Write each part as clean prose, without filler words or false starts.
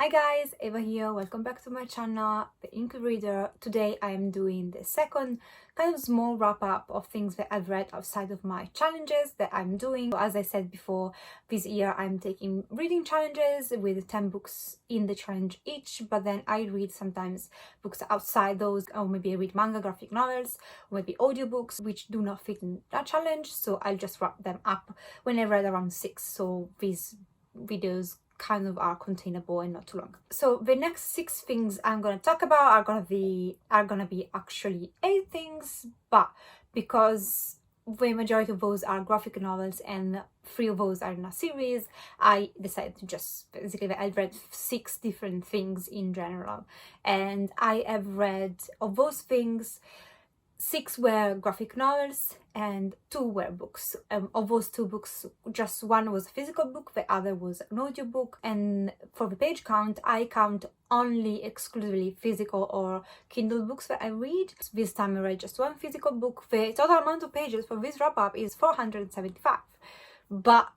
Hi guys, Eva here. Welcome back to my channel, The Ink Reader. Today I am doing the second kind of small wrap up of things that I've read outside of my challenges that I'm doing. As I said before, this year I'm taking reading challenges with 10 books in the challenge each, but then I read sometimes books outside those, or maybe I read manga, graphic novels, or maybe audiobooks which do not fit in that challenge, so I'll just wrap them up when I read around 6, so these videos kind of are containable and not too long. So the next 6 things I'm gonna talk about are gonna be actually 8 things, but because the majority of those are graphic novels and 3 of those are in a series, I decided to just basically, I read 6 different things in general, and I have read, of those things, 6 were graphic novels and 2 were books. Of those 2 books, just one was a physical book, the other was an audiobook. And for the page count, I count only exclusively physical or Kindle books that I read. This time I read just one physical book. The total amount of pages for this wrap up is 475. But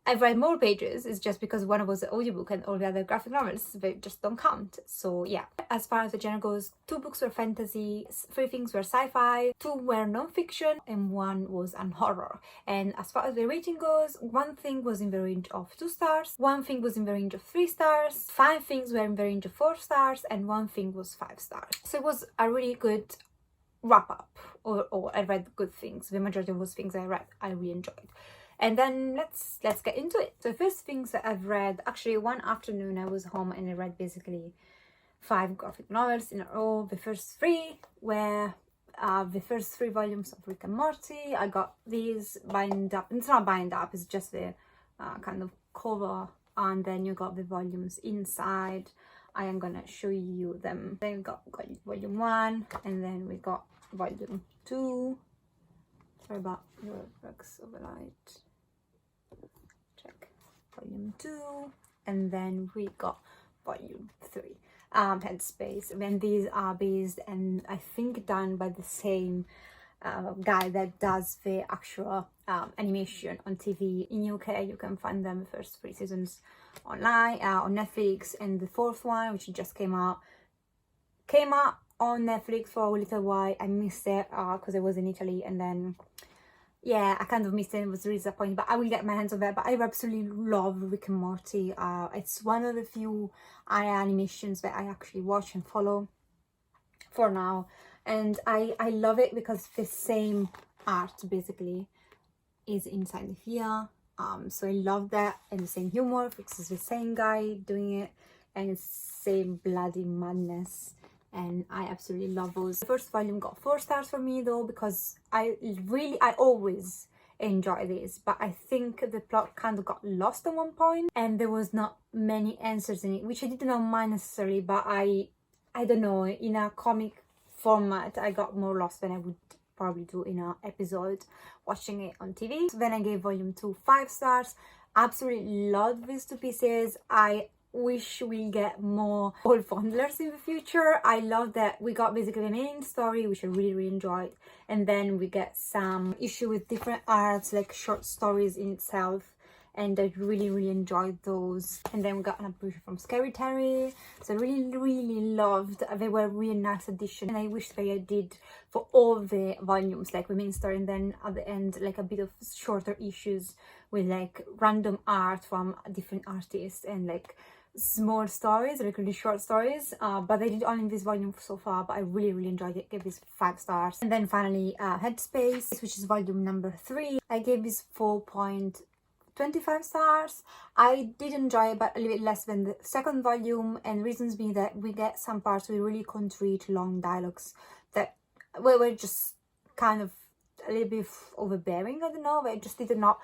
I've read more pages, it's just because one was an audiobook and all the other graphic novels, they just don't count. So yeah, as far as the genre goes, 2 books were fantasy, 3 things were sci-fi, 2 were non-fiction, and 1 was an horror. And as far as the rating goes, 1 thing was in the range of 2 stars, 1 thing was in the range of 3 stars, 5 things were in the range of 4 stars, and 1 thing was 5 stars. So it was a really good wrap up, or I read good things. The majority of those things I read, I really enjoyed. And then let's get into it. So first things that I've read, actually one afternoon I was home and I read basically 5 graphic novels in a row. The first 3 were the first 3 volumes of Rick and Morty. I got these bind up. It's not bind up, it's just the kind of cover, and then you got the volumes inside. I am gonna show you them. Then we got volume 1, and then we got volume 2. Sorry about your bugs of the light. Check volume 2, and then we got volume 3. Headspace, and these are based, and I think done by the same guy that does the actual animation on TV. In UK you can find them the first 3 seasons online on Netflix, and the 4th one, which just came out on Netflix for a little while. I missed it because I was in Italy, and then yeah, I kind of missed it. It was really disappointing, but I will get my hands on it. But I absolutely love Rick and Morty. It's one of the few animations that I actually watch and follow for now, and I love it because the same art basically is inside of here. So I love that, and the same humor because it's the same guy doing it, and it's same bloody madness. And I absolutely love those. The first volume got 4 stars for me though, because I always enjoy this, but I think the plot kind of got lost at one point and there was not many answers in it, which I did not mind necessarily, but I don't know, in a comic format I got more lost than I would probably do in an episode watching it on TV. So then I gave volume 2 5 stars. Absolutely loved these 2 pieces. I wish we get more old fondlers in the future. I love that we got basically the main story, which I really enjoyed, and then we get some issue with different arts, like short stories in itself, and I really enjoyed those. And then we got an apparition from Scary Terry, so I really loved. They were really nice addition, and I wish they did for all the volumes, like the main story, and then at the end like a bit of shorter issues with like random art from different artists and like small stories, like really short stories, but they did only in this volume so far, but I really enjoyed it. Gave this 5 stars. And then finally Headspace, which is volume number 3, I gave this 4.25 stars. I did enjoy it, but a little bit less than the second volume, and reasons being that we get some parts with really concrete long dialogues that were just kind of a little bit overbearing. I don't know, but it just did not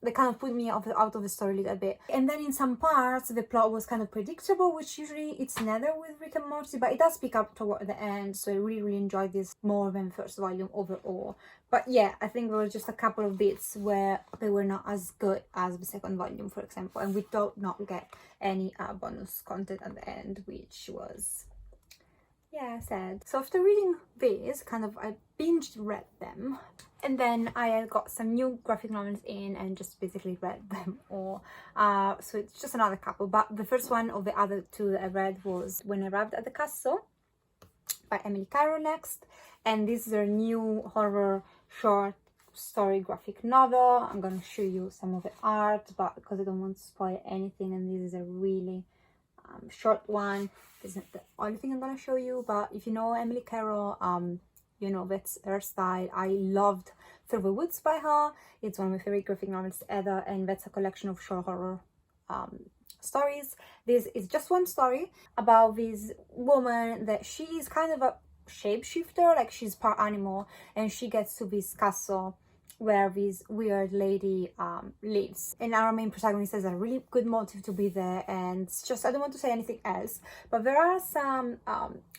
they kind of put me out of the story a little bit. And then in some parts the plot was kind of predictable, which usually it's never with Rick and Morty, but it does pick up toward the end, so I really enjoyed this more than first volume overall. But yeah, I think there were just a couple of bits where they were not as good as the second volume, for example, and we don't not get any bonus content at the end, which was yeah, sad. So after reading these, kind of I binge read them, and then I got some new graphic novels in and just basically read them all. So it's just another couple, but the first one of the other two that I read was When I Arrived at the Castle by Emily Carroll next, and this is her new horror short story graphic novel. I'm gonna show you some of the art, but because I don't want to spoil anything, and this is a really short one, this isn't the only thing I'm gonna show you. But if you know Emily Carroll, you know that's her style. I loved Through the Woods by her. It's one of my favorite graphic novels ever, and that's a collection of short horror stories. This is just one story about this woman that she is kind of a shapeshifter, like she's part animal, and she gets to this castle where this weird lady lives, and our main protagonist has a really good motive to be there. And it's just, I don't want to say anything else, but there are some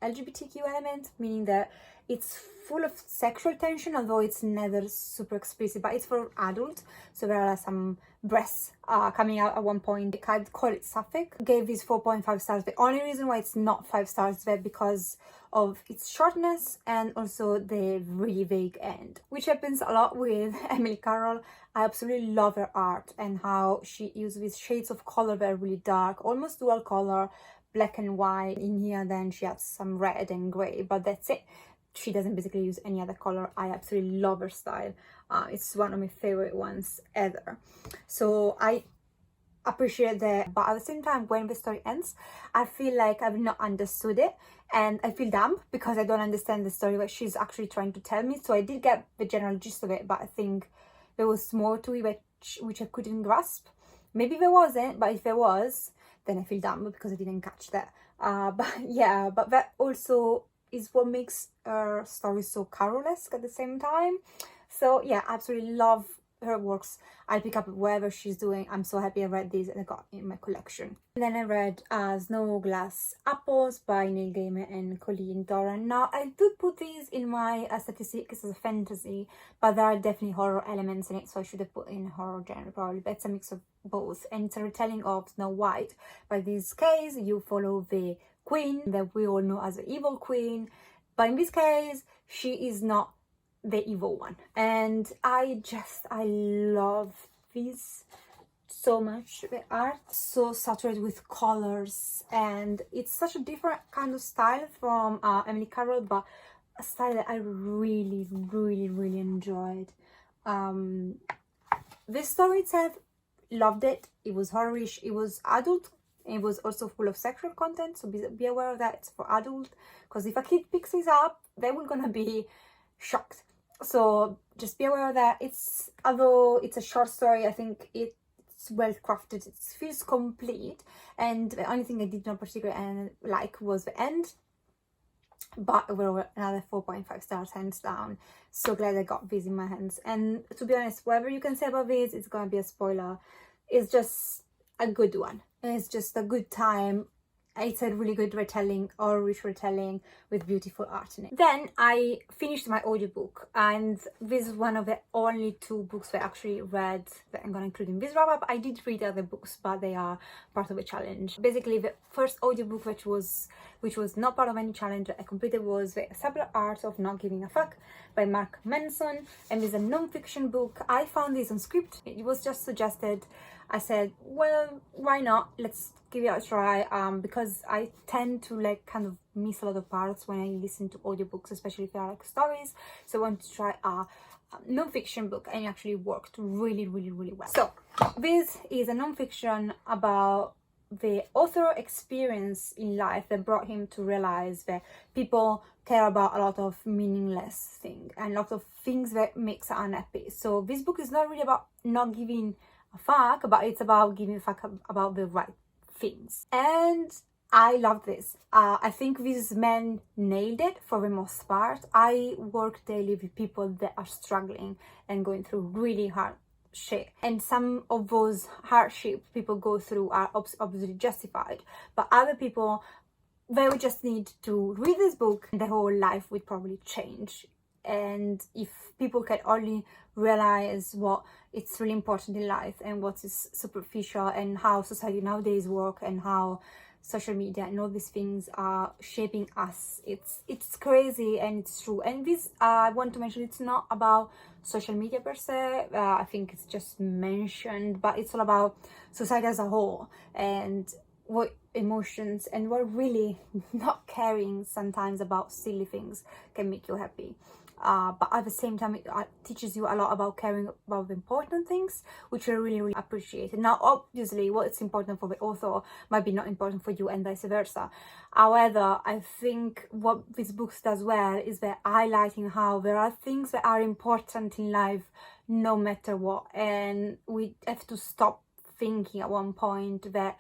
LGBTQ elements, meaning that it's full of sexual tension, although it's never super explicit, but it's for adults. So there are some breasts coming out at one point. I'd call it sapphic. Gave this 4.5 stars. The only reason why it's not 5 stars is because of its shortness and also the really vague end, which happens a lot with Emily Carroll. I absolutely love her art and how she uses these shades of color that are really dark, almost dual color, black and white. In here then she has some red and gray, but that's it. She doesn't basically use any other color. I absolutely love her style. It's one of my favorite ones ever. So I appreciate that, but at the same time, when the story ends, I feel like I've not understood it, and I feel dumb because I don't understand the story that she's actually trying to tell me. So I did get the general gist of it, but I think there was more to it which I couldn't grasp. Maybe there wasn't, but if there was, then I feel dumb because I didn't catch that. But yeah, but that also is what makes her story so Carroll-esque at the same time. So yeah, absolutely love her works. I'll pick up whatever she's doing. I'm so happy I read these and I got in my collection. And then I read Snow Glass Apples by Neil Gaiman and Colleen Doran. Now I do put these in my statistics as a fantasy, but there are definitely horror elements in it, so I should have put in horror genre probably, but it's a mix of both. And it's a retelling of Snow White. By this case, you follow the queen that we all know as the evil queen, but in this case she is not the evil one, and I love this so much. The art so saturated with colors, and it's such a different kind of style from Emily Carroll, but a style that I really enjoyed. This story itself, loved it. It was horrorish, it was adult. It was also full of sexual content, so be aware of that. It's for adult, because if a kid picks this up, they will gonna be shocked. So just be aware of that. It's, although it's a short story, I think it's well crafted. It feels complete, and the only thing I did not particularly like was the end. But overall, another 4.5 stars, hands down. So glad I got this in my hands. And to be honest, whatever you can say about this, it's gonna be a spoiler. It's just a good one. It's just a good time. It's a really good retelling, or rich retelling with beautiful art in it. Then I finished my audiobook, and this is one of the only 2 books that I actually read that I'm going to include in this wrap-up. I did read other books, but they are part of a challenge. Basically, the first audiobook which was not part of any challenge that I completed was The Subtle Art of Not Giving a Fuck by Mark Manson, and it's a non-fiction book. I found this on Script. It was just suggested. I said, well, why not? Let's give it a try, because I tend to like kind of miss a lot of parts when I listen to audiobooks, especially if they are like stories. So I wanted to try a non-fiction book, and it actually worked really well. So this is a non-fiction about the author experience in life that brought him to realize that people care about a lot of meaningless things and a lot of things that makes her unhappy. So this book is not really about not giving a fuck, but it's about giving a fuck about the right things. And I love this. I think these men nailed it for the most part. I work daily with people that are struggling and going through really hard shit, and some of those hardships people go through are obviously justified, but other people, they would just need to read this book and their whole life would probably change. And if people can only realize what it's really important in life and what is superficial, and how society nowadays work, and how social media and all these things are shaping us. It's crazy and it's true. And this I want to mention, it's not about social media per se. I think it's just mentioned, but it's all about society as a whole, and what emotions and what really not caring sometimes about silly things can make you happy. But at the same time, it teaches you a lot about caring about the important things, which I really, really appreciate. Now, obviously, what's important for the author might be not important for you, and vice versa. However, I think what this book does well is they're highlighting how there are things that are important in life no matter what, and we have to stop thinking at one point that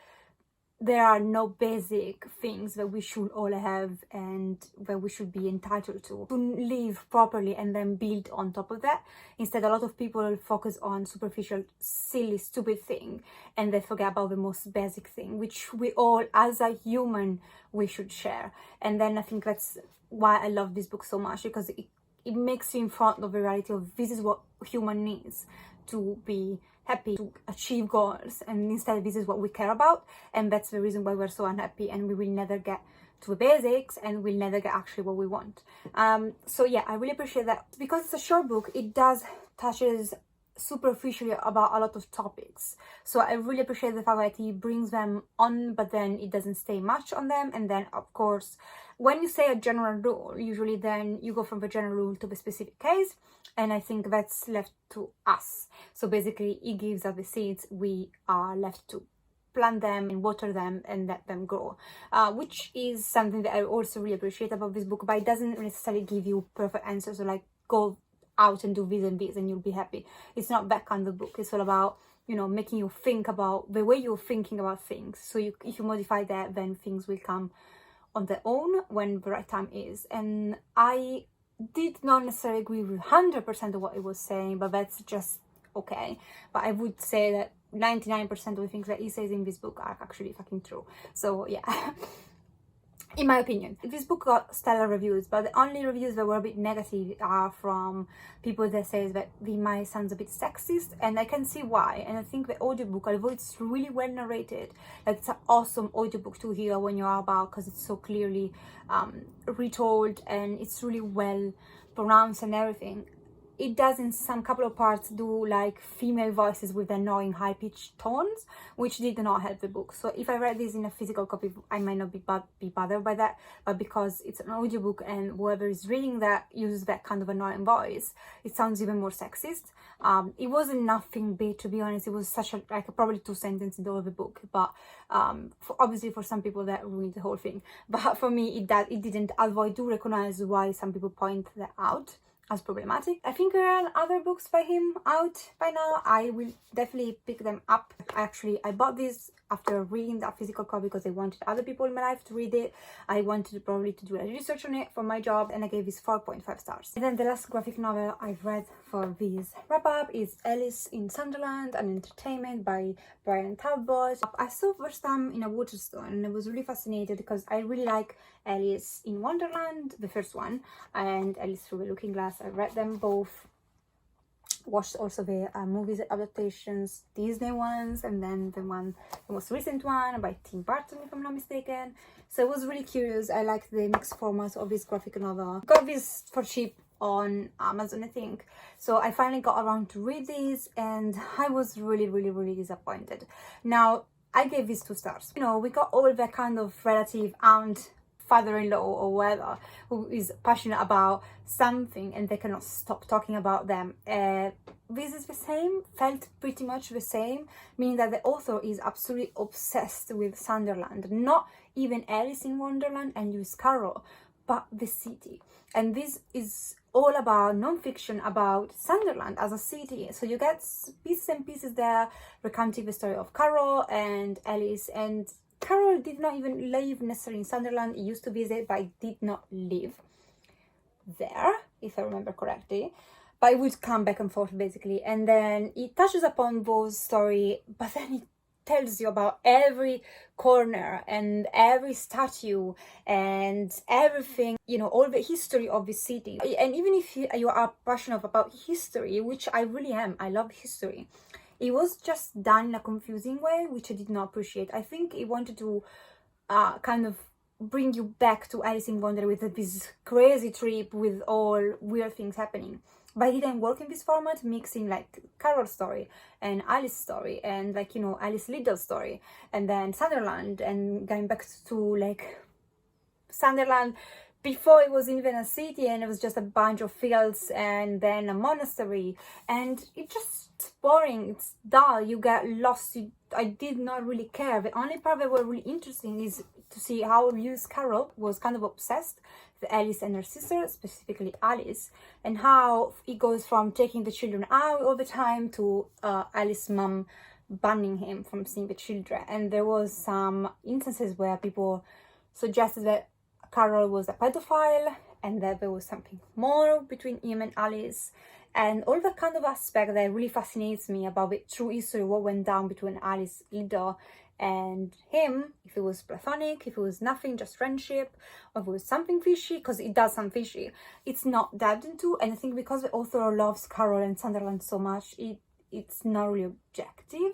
there are no basic things that we should all have and that we should be entitled to live properly and then build on top of that. Instead, a lot of people focus on superficial, silly, stupid thing, and they forget about the most basic thing, which we all, as a human, we should share. And then I think that's why I love this book so much, because it makes you in front of the reality of this is what human needs to be happy, to achieve goals, and instead this is what we care about, and that's the reason why we're so unhappy and we will never get to the basics and we'll never get actually what we want. So yeah, I really appreciate that. Because it's a short book, it does touches superficially about a lot of topics, so I really appreciate the fact that he brings them on, but then it doesn't stay much on them. And then of course, when you say a general rule, usually then you go from the general rule to the specific case, and I think that's left to us. So basically he gives us the seeds, we are left to plant them and water them and let them grow, which is something that I also really appreciate about this book. But it doesn't necessarily give you perfect answers, or like go out and do this and this and you'll be happy. It's not that kind of book. It's all about, you know, making you think about the way you're thinking about things. So if you modify that, then things will come on their own when the right time is. And I did not necessarily agree with 100% of what it was saying, but that's just okay. But I would say that 99% of the things that he says in this book are actually fucking true. So yeah. In my opinion, this book got stellar reviews, but the only reviews that were a bit negative are from people that says that the might sounds a bit sexist, and I can see why. And I think the audiobook, although it's really well narrated, like it's an awesome audiobook to hear when you're about, because it's so clearly retold and it's really well pronounced and everything. It does in some couple of parts do like female voices with annoying high-pitched tones, which did not help the book. So if I read this in a physical copy, I might not be bothered by that, but because it's an audiobook and whoever is reading that uses that kind of annoying voice, it sounds even more sexist. It wasn't nothing big, to be honest. It was such a like probably 2 sentences in the whole book, but obviously for some people that ruined the whole thing. But for me, it didn't. Although I do recognize why some people point that out as problematic. I think there are other books by him out by now. I will definitely pick them up. I bought this after reading that physical copy because I wanted other people in my life to read it. I wanted probably to do a research on it for my job, and I gave this 4.5 stars. And then the last graphic novel I've read for this wrap up is Alice in Sunderland, an Entertainment by Bryan Talbot. I saw first time in a Waterstone and I was really fascinated because I really like Alice in Wonderland, the first one, and Alice Through the Looking Glass. I read them both. Watched also the movies adaptations, Disney ones, and then the most recent one by Tim Burton, if I'm not mistaken. So I was really curious. I liked the mixed format of this graphic novel. Got this for cheap on Amazon, I think. So I finally got around to read this, and I was really disappointed. Now, I gave this 2 stars. You know, we got all that kind of relative aunt, father-in-law or whatever who is passionate about something and they cannot stop talking about them. This is the same, felt pretty much the same, meaning that the author is absolutely obsessed with Sunderland, not even Alice in Wonderland and Lewis Carroll, but the city. And this is all about non-fiction about Sunderland as a city. So you get bits and pieces there recounting the story of Carroll and Alice. And Carroll did not even live necessarily in Sunderland. He used to visit, but he did not live there, if I remember correctly. But it would come back and forth, basically. And then it touches upon Vo's story, but then it tells you about every corner and every statue and everything, you know, all the history of the city. And even if you are passionate about history, which I really am, I love history, it was just done in a confusing way, which I did not appreciate. I think he wanted to kind of bring you back to Alice in Wonderland with this crazy trip with all weird things happening. But it didn't work in this format, mixing like Carol's story and Alice's story and like, you know, Alice Liddell's story and then Sunderland, and going back to like Sunderland before it was even a city and it was just a bunch of fields and then a monastery, and it's just boring, it's dull, you get lost. I did not really care. The only part that was really interesting is to see how Lewis Carroll was kind of obsessed with Alice and her sister, specifically Alice, and how it goes from taking the children out all the time to Alice's mum banning him from seeing the children. And there was some instances where people suggested that Carroll was a pedophile and that there was something more between him and Alice, and all that kind of aspect that really fascinates me about the true history, what went down between Alice Liddell and him, if it was platonic, if it was nothing, just friendship, or if it was something fishy, because it does sound fishy. It's not delved into, and I think because the author loves Carroll and Sunderland so much, it's not really objective.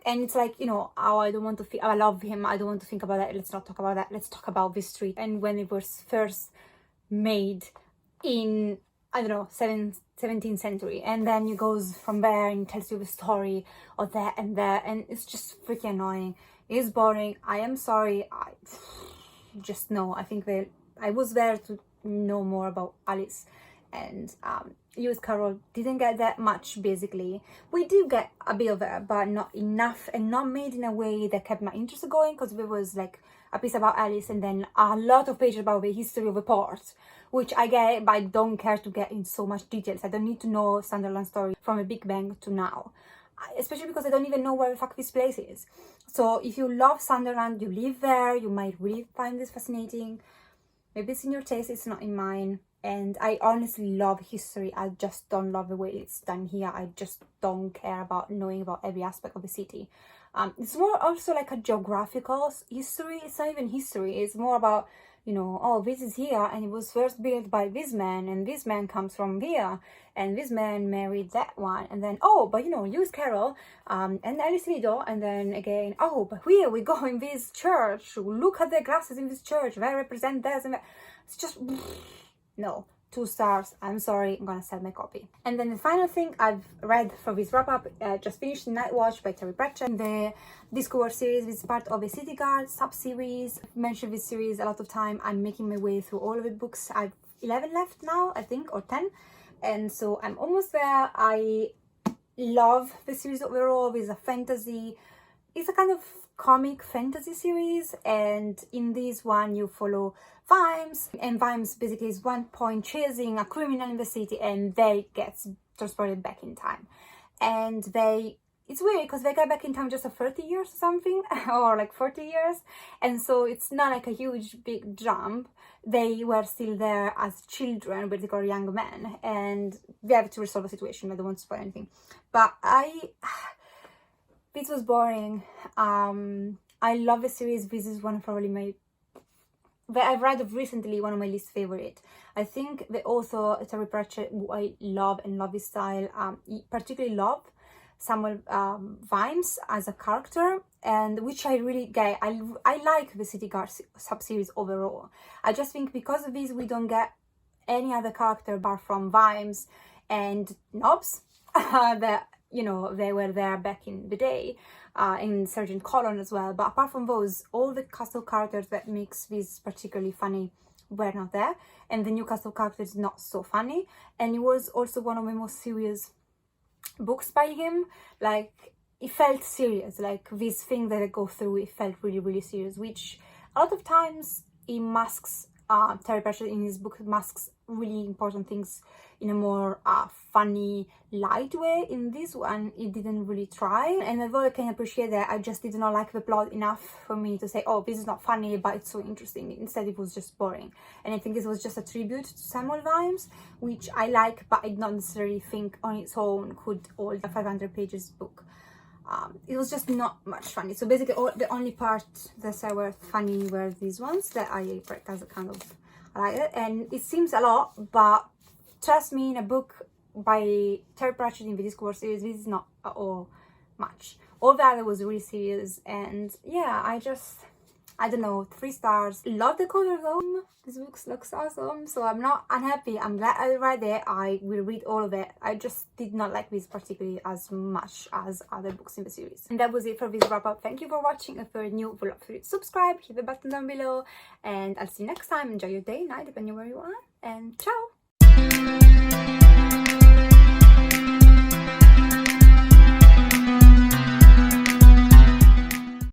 And it's like, you know, oh, I don't want to think, I love him, I don't want to think about that, let's not talk about that, let's talk about this street. And when it was first made in, I don't know, 17th century, and then it goes from there and tells you the story of that and that, and it's just freaking annoying. It's boring. I am sorry. I just know. I think that I was there to know more about Alice, and Lewis Carroll didn't get that much. Basically, we do get a bit of it, but not enough, and not made in a way that kept my interest going, because there was like a piece about Alice and then a lot of pages about the history of the port, which I get, but I don't care to get in so much details. I don't need to know Sunderland's story from the Big Bang to now, especially because I don't even know where the fuck this place is. So if you love Sunderland, you live there, you might really find this fascinating. Maybe it's in your taste, it's not in mine. And I honestly love history, I just don't love the way it's done here. I just don't care about knowing about every aspect of the city. It's more also like a geographical history. It's not even history, it's more about, you know, oh, this is here and it was first built by this man, and this man comes from here, and this man married that one, and then, oh, but you know, Lewis Carroll and Alice Liddell, and then again, oh, but here we go in this church, look at the glasses in this church, they represent this and that. It's just, no. 2 stars, I'm sorry, I'm gonna sell my copy. And then the final thing I've read for this wrap-up, just finished Night Watch by Terry Pratchett. The Discworld series is part of a City Guard sub-series. I've mentioned this series a lot of time. I'm making my way through all of the books. I've 11 left now, I think, or 10. And so I'm almost there. I love the series overall. It's a fantasy. It's a kind of comic fantasy series, and in this one you follow Vimes, and Vimes basically is one point chasing a criminal in the city, and they gets transported back in time, and it's weird because they get back in time just 30 years or something, or like 40 years, and so it's not like a huge big jump. They were still there as children, but they got young men, and they have to resolve the situation. I don't want to spoil anything, but this was boring. I love the series. This is one of probably that I've read recently, one of my least favorite. I think the author Terry Pratchett, who I love and love his style, particularly love Samuel Vimes as a character, and which I really get. I like the City Guard sub-series overall. I just think because of this we don't get any other character apart from Vimes and Nobbs that, you know, they were there back in the day, in Sergeant Colon as well. But apart from those, all the castle characters that makes this particularly funny were not there, and the Newcastle characters not so funny. And it was also one of the most serious books by him. Like, it felt serious, like this thing that I go through, it felt really, really serious, which a lot of times he masks, Terry Pratchett in his book masks really important things in a more funny, light way. In this one, it didn't really try, and although I can appreciate that, I just did not like the plot enough for me to say, oh, this is not funny, but it's so interesting. Instead, it was just boring, and I think this was just a tribute to Samuel Vimes, which I like, but I don't necessarily think on its own could hold a 500 pages book. It was just not much funny. So basically, the only part that were funny were these ones that I read as a kind of like it, and it seems a lot, but trust me, in a book by Terry Pratchett in the Discworld series, this is not at all much. All the other was really serious, and yeah, I just I don't know, 3 stars. Love the color though. This book looks awesome, so I'm not unhappy. I'm glad I read it. I will read all of it. I just did not like this particularly as much as other books in the series. And that was it for this wrap up. Thank you for watching. If you're new, feel free to subscribe, hit the button down below, and I'll see you next time. Enjoy your day, night, depending on where you are, and ciao!